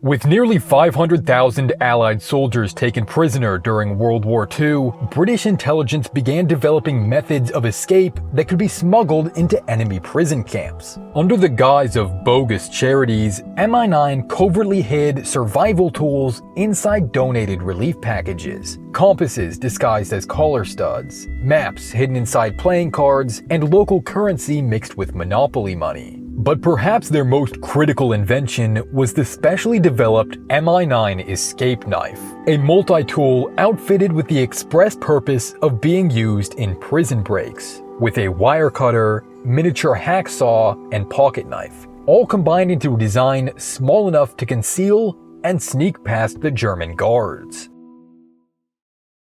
With nearly 500,000 Allied soldiers taken prisoner during World War II, British intelligence began developing methods of escape that could be smuggled into enemy prison camps. Under the guise of bogus charities, MI9 covertly hid survival tools inside donated relief packages, compasses disguised as collar studs, maps hidden inside playing cards, and local currency mixed with Monopoly money. But perhaps their most critical invention was the specially developed MI9 Escape Knife, a multi-tool outfitted with the express purpose of being used in prison breaks, with a wire cutter, miniature hacksaw, and pocket knife, all combined into a design small enough to conceal and sneak past the German guards.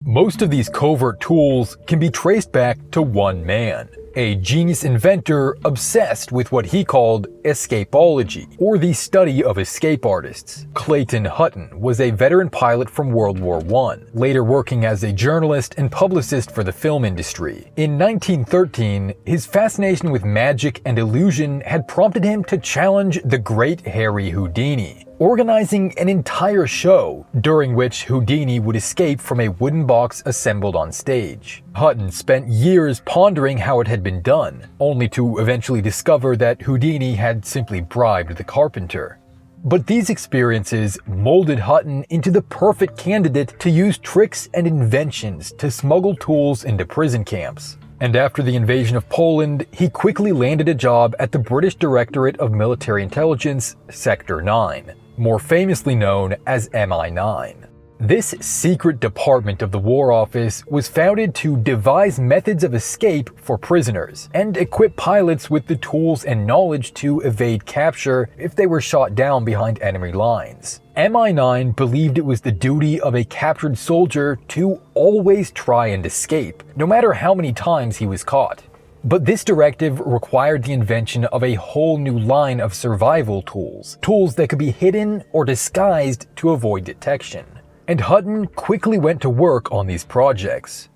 Most of these covert tools can be traced back to one man, a genius inventor obsessed with what he called escapology, or the study of escape artists. Clayton Hutton was a veteran pilot from World War I, later working as a journalist and publicist for the film industry. In 1913, his fascination with magic and illusion had prompted him to challenge the great Harry Houdini, organizing an entire show during which Houdini would escape from a wooden box assembled on stage. Hutton spent years pondering how it had been done, only to eventually discover that Houdini had simply bribed the carpenter. But these experiences molded Hutton into the perfect candidate to use tricks and inventions to smuggle tools into prison camps. And after the invasion of Poland, he quickly landed a job at the British Directorate of Military Intelligence, Sector 9, more famously known as MI9. This secret department of the War Office was founded to devise methods of escape for prisoners and equip pilots with the tools and knowledge to evade capture if they were shot down behind enemy lines. MI9 believed it was the duty of a captured soldier to always try and escape, no matter how many times he was caught. But this directive required the invention of a whole new line of survival tools, tools that could be hidden or disguised to avoid detection. And Hutton quickly went to work on these projects.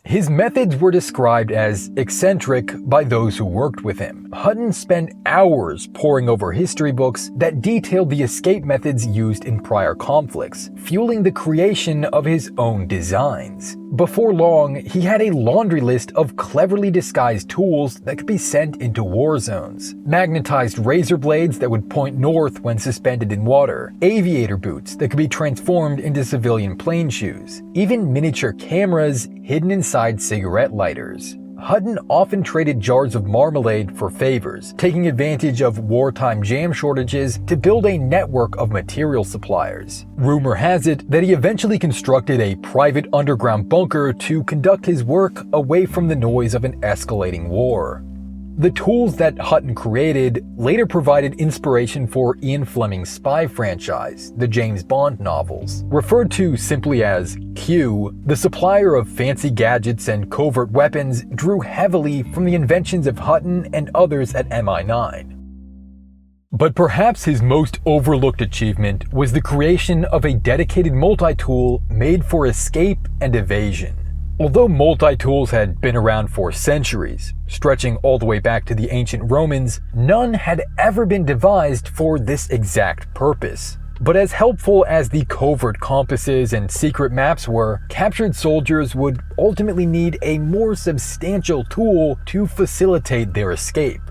His methods were described as eccentric by those who worked with him. Hutton spent hours poring over history books that detailed the escape methods used in prior conflicts, fueling the creation of his own designs. Before long, he had a laundry list of cleverly disguised tools that could be sent into war zones. Magnetized razor blades that would point north when suspended in water, aviator boots that could be transformed into civilian plane shoes, even miniature cameras hidden inside cigarette lighters. Hutton often traded jars of marmalade for favors, taking advantage of wartime jam shortages to build a network of material suppliers. Rumor has it that he eventually constructed a private underground bunker to conduct his work away from the noise of an escalating war. The tools that Hutton created later provided inspiration for Ian Fleming's spy franchise, the James Bond novels. Referred to simply as Q, the supplier of fancy gadgets and covert weapons drew heavily from the inventions of Hutton and others at MI9. But perhaps his most overlooked achievement was the creation of a dedicated multi-tool made for escape and evasion. Although multi-tools had been around for centuries, stretching all the way back to the ancient Romans, none had ever been devised for this exact purpose. But as helpful as the covert compasses and secret maps were, captured soldiers would ultimately need a more substantial tool to facilitate their escape.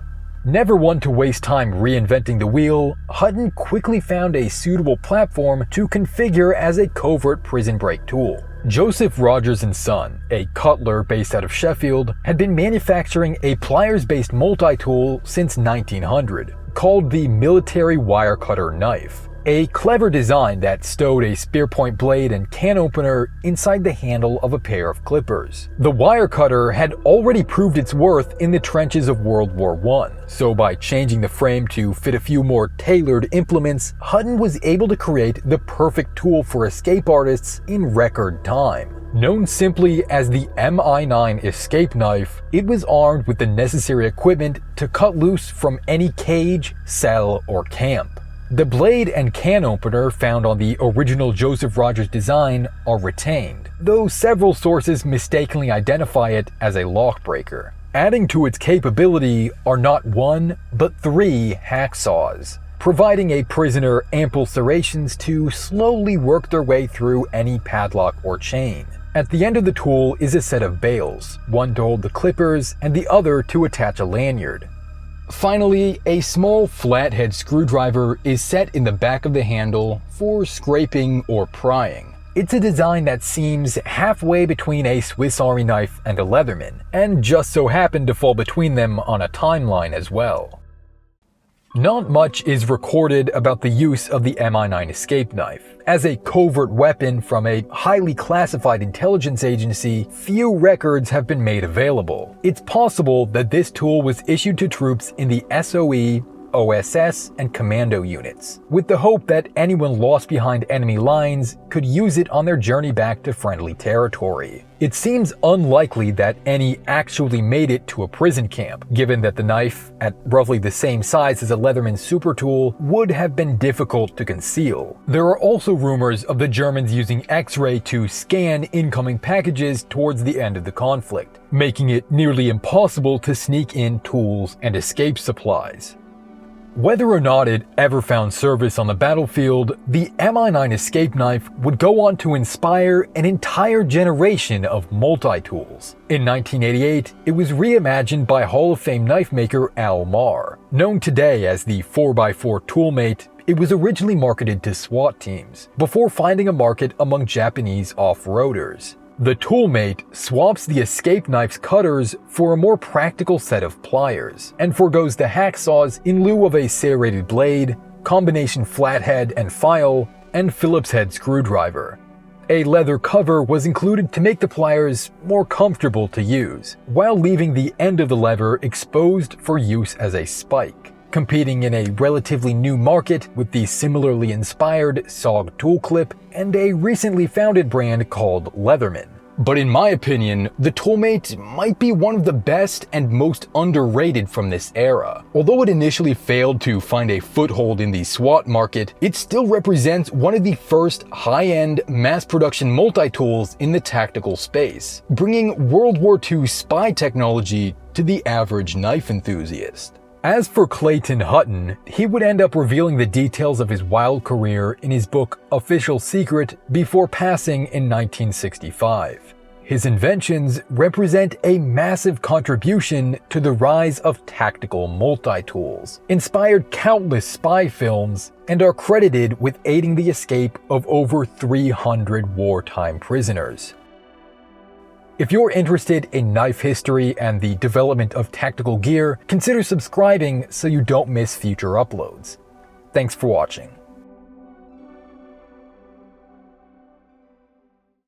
Never one to waste time reinventing the wheel, Hutton quickly found a suitable platform to configure as a covert prison break tool. Joseph Rogers & Son, a cutler based out of Sheffield, had been manufacturing a pliers-based multi-tool since 1900, called the Military Wire Cutter Knife. A clever design that stowed a spear point blade and can opener inside the handle of a pair of clippers. The wire cutter had already proved its worth in the trenches of World War I, so by changing the frame to fit a few more tailored implements, Hutton was able to create the perfect tool for escape artists in record time. Known simply as the MI9 Escape Knife, it was armed with the necessary equipment to cut loose from any cage, cell, or camp. The blade and can opener found on the original Joseph Rogers design are retained, though several sources mistakenly identify it as a lock breaker. Adding to its capability are not one, but three hacksaws, providing a prisoner ample serrations to slowly work their way through any padlock or chain. At the end of the tool is a set of bails, one to hold the clippers and the other to attach a lanyard. Finally, a small flathead screwdriver is set in the back of the handle for scraping or prying. It's a design that seems halfway between a Swiss Army knife and a Leatherman, and just so happened to fall between them on a timeline as well. Not much is recorded about the use of the MI9 Escape Knife. As a covert weapon from a highly classified intelligence agency, few records have been made available. It's possible that this tool was issued to troops in the SOE, OSS, and commando units, with the hope that anyone lost behind enemy lines could use it on their journey back to friendly territory. It seems unlikely that any actually made it to a prison camp, given that the knife, at roughly the same size as a Leatherman super tool, would have been difficult to conceal. There are also rumors of the Germans using X-ray to scan incoming packages towards the end of the conflict, making it nearly impossible to sneak in tools and escape supplies. Whether or not it ever found service on the battlefield, the MI9 Escape Knife would go on to inspire an entire generation of multi-tools. In 1988, it was reimagined by Hall of Fame knife maker Al Marr. Known today as the 4x4 Toolmate, it was originally marketed to SWAT teams, before finding a market among Japanese off-roaders. The Toolmate swaps the Escape Knife's cutters for a more practical set of pliers, and forgoes the hacksaws in lieu of a serrated blade, combination flathead and file, and Phillips head screwdriver. A leather cover was included to make the pliers more comfortable to use, while leaving the end of the lever exposed for use as a spike, competing in a relatively new market with the similarly inspired SOG ToolClip and a recently founded brand called Leatherman. But in my opinion, the Toolmate might be one of the best and most underrated from this era. Although it initially failed to find a foothold in the SWAT market, it still represents one of the first high-end mass-production multi-tools in the tactical space, bringing World War II spy technology to the average knife enthusiast. As for Clayton Hutton, he would end up revealing the details of his wild career in his book Official Secret before passing in 1965. His inventions represent a massive contribution to the rise of tactical multi-tools, inspired countless spy films, and are credited with aiding the escape of over 300 wartime prisoners. If you're interested in knife history and the development of tactical gear, consider subscribing so you don't miss future uploads. Thanks for watching.